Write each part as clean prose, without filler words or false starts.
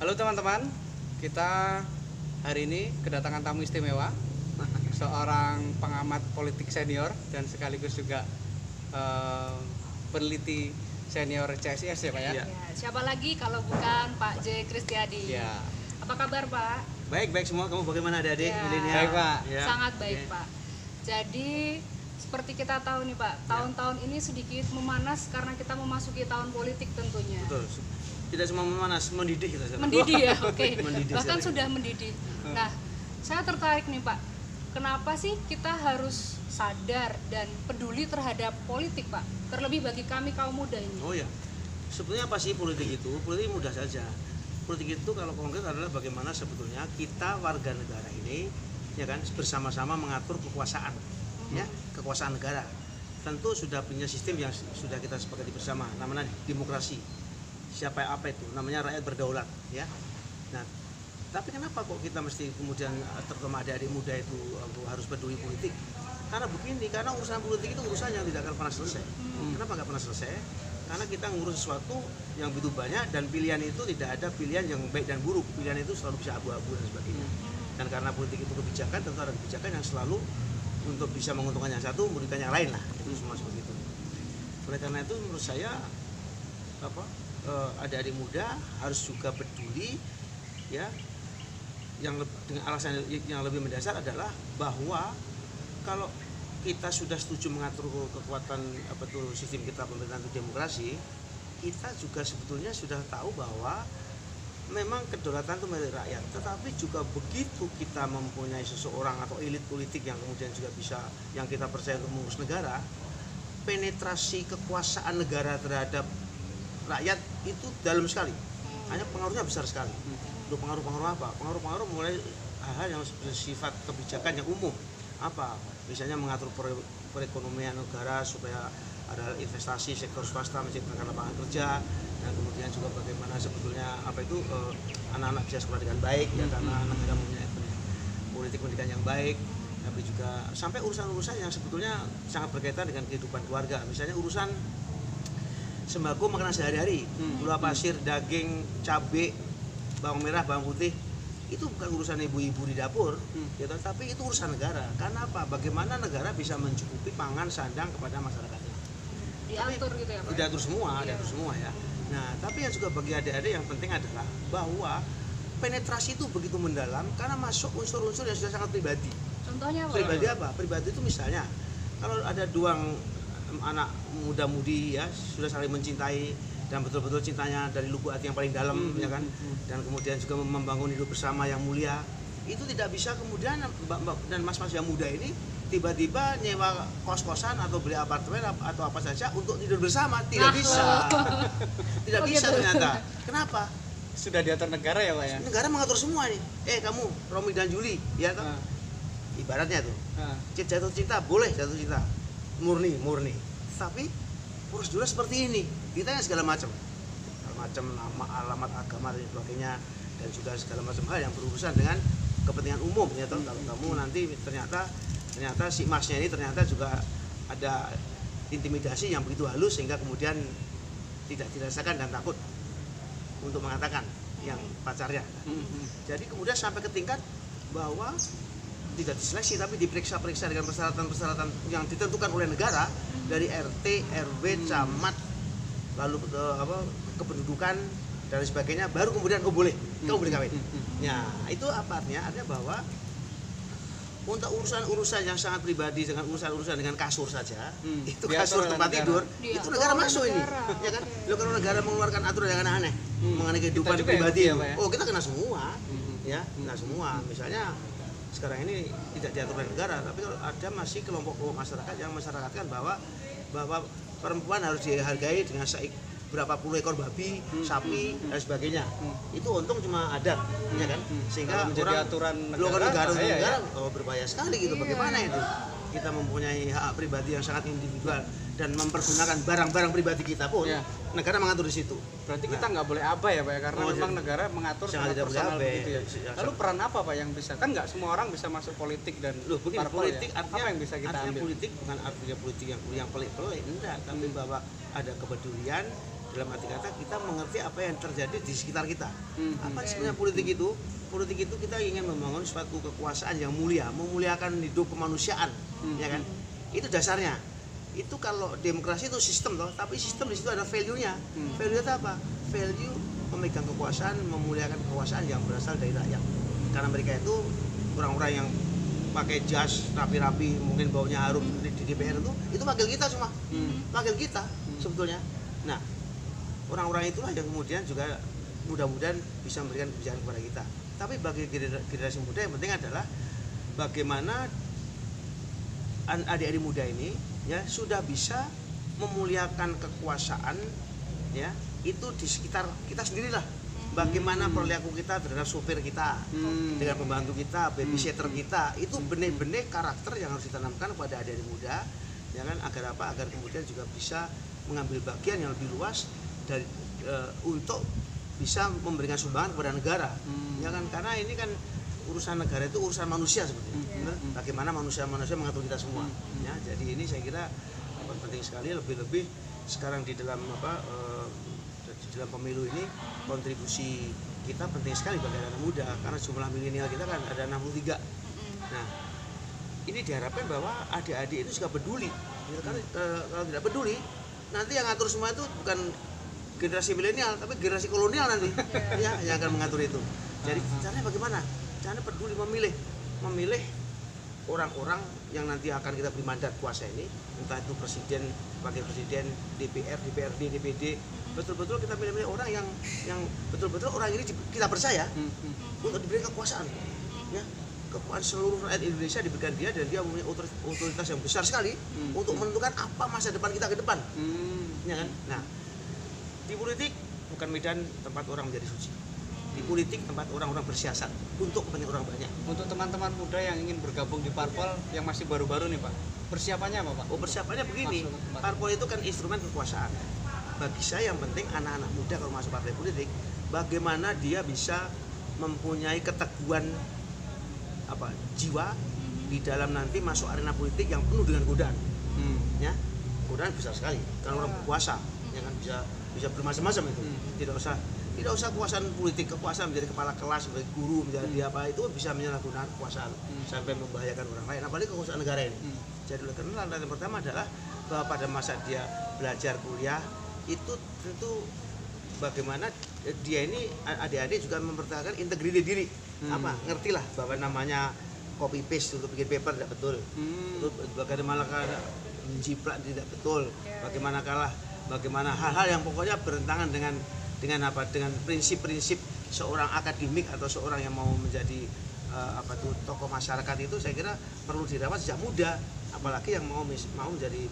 Halo teman-teman, kita hari ini kedatangan tamu istimewa, seorang pengamat politik senior dan sekaligus juga peneliti senior CSIS ya Pak ya? Ya, siapa lagi kalau bukan Pak J. Kristiadi. Ya. Apa kabar Pak? Baik semua, kamu bagaimana adik-adik? Ya. Milenial? Baik, Pak. Ya. Sangat baik Oke. Pak. Jadi seperti kita tahu nih Pak, tahun-tahun ini sedikit memanas karena kita memasuki tahun politik tentunya. Betul. Tidak cuma memanas, mendidih kita sekarang. Mendidih ya, oke. Mendidih Bahkan sekali. sudah mendidih. Nah, saya tertarik nih Pak. Kenapa sih kita harus sadar dan peduli terhadap politik Pak? Terlebih bagi kami kaum muda ini. Oh ya, sebetulnya apa sih politik itu? Politik mudah saja. Politik itu kalau konkret adalah bagaimana sebetulnya kita warga negara ini, ya kan, bersama-sama mengatur kekuasaan, ya, kekuasaan negara. Tentu sudah punya sistem yang sudah kita sepakati bersama, namanya demokrasi. Siapa apa itu? Namanya rakyat berdaulat, ya. Nah, tapi kenapa kok kita mesti kemudian terutama adik-adik muda itu harus peduli politik? Karena begini, karena urusan politik itu urusan yang tidak akan pernah selesai. Kenapa nggak pernah selesai? Karena kita ngurus sesuatu yang begitu banyak dan pilihan itu tidak ada pilihan yang baik dan buruk. Pilihan itu selalu bisa abu-abu dan sebagainya. Dan karena politik itu kebijakan, tentu ada kebijakan yang selalu untuk bisa menguntungkan yang satu, merugikan yang lain lah. Itu semua seperti itu. Oleh karena itu menurut saya adik-adik muda harus juga peduli, ya. Dengan alasan yang lebih mendasar adalah bahwa kalau kita sudah setuju mengatur kekuatan sistem kita pemerintahan itu demokrasi, kita juga sebetulnya sudah tahu bahwa memang kedaulatan itu milik rakyat. Tetapi juga begitu kita mempunyai seseorang atau elit politik yang kemudian juga bisa yang kita percaya untuk mengurus negara, penetrasi kekuasaan negara terhadap rakyat itu dalam sekali. Hanya pengaruhnya besar sekali. Untuk pengaruh-pengaruh apa? Pengaruh-pengaruh mulai hal-hal yang bersifat kebijakan yang umum. Apa? Misalnya mengatur perekonomian negara supaya ada investasi sektor swasta menciptakan lapangan kerja, dan kemudian juga bagaimana sebetulnya anak-anak bisa sekolah dengan baik, ya, karena negara mempunyai politik pendidikan yang baik. Tapi juga sampai urusan-urusan yang sebetulnya sangat berkaitan dengan kehidupan keluarga, misalnya urusan sembako makanan sehari-hari, gula pasir, daging, cabai, bawang merah, bawang putih, itu bukan urusan ibu-ibu di dapur, gitu, tapi itu urusan negara. Karena apa? Bagaimana negara bisa mencukupi pangan sandang kepada masyarakatnya. Diatur gitu ya Pak? Diatur semua, diatur semua ya. Nah, tapi yang juga bagi adik-adik yang penting adalah bahwa penetrasi itu begitu mendalam karena masuk unsur-unsur yang sudah sangat pribadi. Contohnya apa? Pribadi apa? Pribadi itu misalnya kalau ada dua anak muda-mudi ya sudah saling mencintai dan betul-betul cintanya dari lubuk hati yang paling dalam, ya kan, dan kemudian juga membangun hidup bersama yang mulia, itu tidak bisa kemudian mbak dan mas-mas yang muda ini tiba-tiba nyewa kos-kosan atau beli apartemen atau apa saja untuk tidur bersama. Tidak bisa. Tidak bisa ternyata. Kenapa? Sudah diatur negara ya Pak ya? Negara mengatur semua nih. Kamu Romi dan Juli, ya toh? Ibaratnya tuh. Jatuh cinta boleh jatuh cinta. Murni. Tapi prosedurnya seperti ini. Kita yang segala macam nama, alamat, agama dan sebagainya, dan juga segala macam hal yang berurusan dengan kepentingan umum, ya toh. Kalau kamu nanti ternyata si masnya ini ternyata juga ada intimidasi yang begitu halus sehingga kemudian tidak dirasakan dan takut untuk mengatakan yang pacarnya. Jadi kemudian sampai ke tingkat bahwa tidak diseleksi tapi diperiksa-periksa dengan persyaratan-persyaratan yang ditentukan oleh negara dari RT, RW, camat, lalu kependudukan dan sebagainya, baru kemudian kamu boleh kawin. Ya, itu apa artinya? Artinya bahwa untuk urusan-urusan yang sangat pribadi dengan urusan-urusan dengan kasur saja, itu kasur tempat tidur, itu negara masuk ini, ya kan? Kalau negara mengeluarkan aturan yang aneh-aneh mengenai kehidupan pribadi, kita kena semua, ya, kena semua. Misalnya sekarang ini tidak diatur oleh negara, tapi kalau ada masih kelompok masyarakat yang mensyaratkan bahwa perempuan harus dihargai dengan berapa puluh ekor babi, sapi dan sebagainya. Itu untung cuma ada, ya kan? Sehingga menjadi aturan negara, berbahaya sekali gitu. Bagaimana itu? Kita mempunyai hak pribadi yang sangat individual dan mempergunakan barang-barang pribadi kita pun, negara mengatur di situ. Berarti kita nggak boleh abai ya Pak ya, karena memang negara mengatur sangat personal begitu ya. Lalu peran apa Pak yang bisa? Kan nggak semua orang bisa masuk politik dan politik ya? artinya apa yang bisa kita ambil? Politik bukan artinya politik yang pelik-pelik, enggak, tapi bahwa ada kepedulian dalam arti kata kita mengerti apa yang terjadi di sekitar kita. Apa Oke. sebenarnya politik itu? Politik itu kita ingin membangun suatu kekuasaan yang mulia, memuliakan hidup kemanusiaan, ya kan? Itu dasarnya. Itu kalau demokrasi itu sistem toh, tapi sistem di situ ada value-nya. Value itu apa? Value memegang kekuasaan, memuliakan kekuasaan yang berasal dari rakyat. Karena mereka itu orang-orang yang pakai jas rapi-rapi, mungkin baunya harum di DPR itu wakil kita semua. Wakil kita sebetulnya. Nah, orang-orang itulah yang kemudian juga mudah-mudahan bisa memberikan kebijakan kepada kita. Tapi bagi generasi muda yang penting adalah bagaimana adik-adik muda ini ya sudah bisa memuliakan kekuasaan ya itu di sekitar kita sendirilah. Bagaimana perilaku kita terhadap sopir kita, dengan pembantu kita, babysitter kita, itu benih-benih karakter yang harus ditanamkan kepada adik-adik muda, ya kan, agar apa? Agar kemudian juga bisa mengambil bagian yang lebih luas dari untuk bisa memberikan sumbangan kepada negara, ya kan? Karena ini kan urusan negara itu urusan manusia sebetulnya. Bagaimana manusia-manusia mengatur kita semua, ya. Jadi ini saya kira penting sekali, lebih-lebih sekarang di dalam di dalam pemilu ini kontribusi kita penting sekali bagi anak muda karena jumlah milenial kita kan ada 63. Nah, ini diharapkan bahwa adik-adik itu juga peduli. Karena kalau tidak peduli, nanti yang ngatur semua itu bukan generasi milenial, tapi generasi kolonial nanti ya yang akan mengatur itu. Jadi caranya bagaimana? Caranya peduli memilih orang-orang yang nanti akan kita beri mandat kuasa ini, entah itu presiden, wakil presiden, DPR, DPRD, DPD, betul-betul kita milih orang yang betul-betul orang ini kita percaya untuk diberi kekuasaan, ya, kekuasaan seluruh rakyat Indonesia diberikan dia dan dia mempunyai otoritas yang besar sekali untuk menentukan apa masa depan kita ke depan, ya kan? Nah, di politik bukan medan tempat orang menjadi suci. Di politik tempat orang-orang bersiasat untuk kepentingan orang banyak. Untuk teman-teman muda yang ingin bergabung di parpol yang masih baru-baru nih Pak, persiapannya apa Pak? Oh, persiapannya begini, parpol itu kan instrumen kekuasaan. Bagi saya yang penting anak-anak muda kalau masuk partai politik, bagaimana dia bisa mempunyai keteguhan jiwa di dalam nanti masuk arena politik yang penuh dengan godaan. Ya, godaan besar sekali. Kalau orang berkuasa, ya kan bisa bermacam-macam itu. Tidak usah kekuasaan politik, kekuasaan menjadi kepala kelas, menjadi guru, menjadi apa, itu bisa menyalahgunakan kekuasaan sampai membahayakan orang lain, apalagi kekuasaan negara ini. Jadi oleh karena yang pertama adalah bahwa pada masa dia belajar kuliah itu tentu bagaimana dia ini adik-adik juga mempertahankan integriti diri. Ngertilah bahwa namanya copy paste untuk bikin paper tidak betul. Bagaimana menjiplak tidak betul. Bagaimana hal-hal yang pokoknya bertentangan dengan prinsip-prinsip seorang akademik atau seorang yang mau menjadi tokoh masyarakat itu saya kira perlu dirawat sejak muda, apalagi yang mau menjadi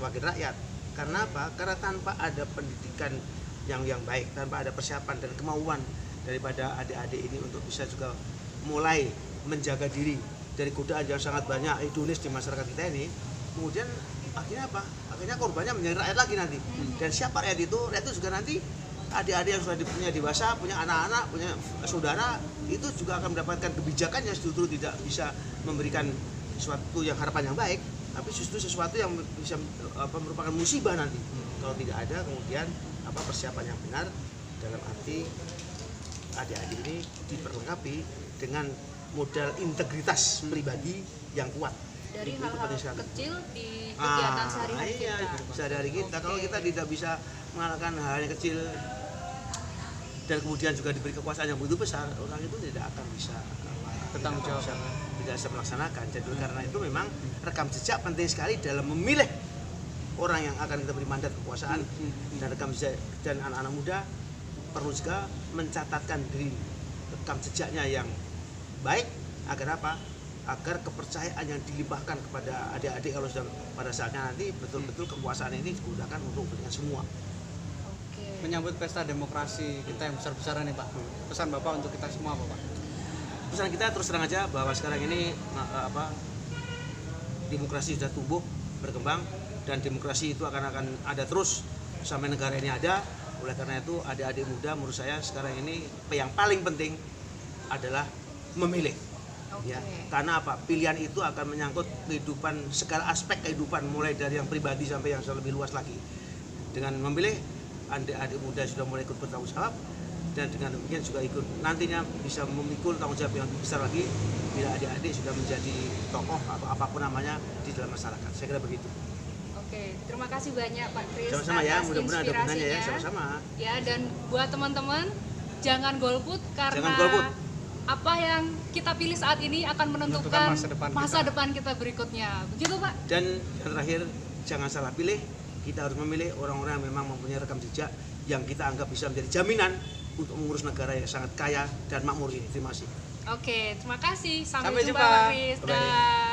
wakil rakyat. Karena apa? Karena tanpa ada pendidikan yang baik, tanpa ada persiapan dan kemauan daripada adik-adik ini untuk bisa juga mulai menjaga diri dari godaan yang sangat banyak hedonis di masyarakat kita ini, kemudian akhirnya apa? Akhirnya korbannya menjadi rakyat lagi nanti. Dan siapa rakyat itu? Rakyat itu juga nanti adik-adik yang sudah punya dewasa, punya anak-anak, punya saudara, itu juga akan mendapatkan kebijakan yang justru tidak bisa memberikan sesuatu yang harapan yang baik, tapi justru sesuatu yang bisa merupakan musibah nanti kalau tidak ada kemudian persiapan yang benar, dalam arti adik-adik ini diperlengkapi dengan modal integritas pribadi yang kuat. Dari itu hal-hal penting sekali. kecil di kegiatan sehari-hari kita. Sehari-hari kita. Kalau kita tidak bisa mengalahkan hal yang kecil dan kemudian juga diberi kekuasaan yang begitu besar, orang itu tidak akan bisa bertanggung jawab, tidak bisa melaksanakan. Jadi karena itu memang rekam jejak penting sekali dalam memilih orang yang akan kita beri mandat kekuasaan, dan rekam jejak dan anak-anak muda perlu juga mencatatkan diri rekam jejaknya yang baik agar apa? Agar kepercayaan yang dilimpahkan kepada adik-adik kalau sudah pada saatnya nanti betul-betul kekuasaan ini digunakan untuk kepentingan semua. Menyambut pesta demokrasi kita yang besar-besaran nih Pak, pesan Bapak untuk kita semua apa Pak? Pesan kita terus terang aja bahwa sekarang ini demokrasi sudah tumbuh, berkembang, dan demokrasi itu akan ada terus sampai negara ini ada. Oleh karena itu adik-adik muda menurut saya sekarang ini yang paling penting adalah memilih. Ya, karena apa? Pilihan itu akan menyangkut kehidupan, segala aspek kehidupan, mulai dari yang pribadi sampai yang lebih luas lagi. dengan memilih adik-adik muda sudah mulai ikut bertanggung jawab, dan dengan demikian juga ikut nantinya bisa memikul tanggung jawab yang lebih besar lagi bila adik-adik sudah menjadi tokoh atau apapun namanya di dalam masyarakat. Saya kira begitu. Oke, terima kasih banyak Pak Kris Sama-sama ya, atas mudah-mudahan ada gunanya ya, inspirasinya. sama-sama. Ya, dan buat teman-teman jangan golput karena Jangan golput. apa yang kita pilih saat ini akan menentukan Menentukan masa kita. depan kita berikutnya. Begitu Pak? Dan yang terakhir, jangan salah pilih. Kita harus memilih orang-orang yang memang mempunyai rekam jejak yang kita anggap bisa menjadi jaminan untuk mengurus negara yang sangat kaya dan makmur ini. Terima kasih. Oke, terima kasih. Sampai Sampai jumpa jumpa. Pak Kris. Bye-bye. Dah.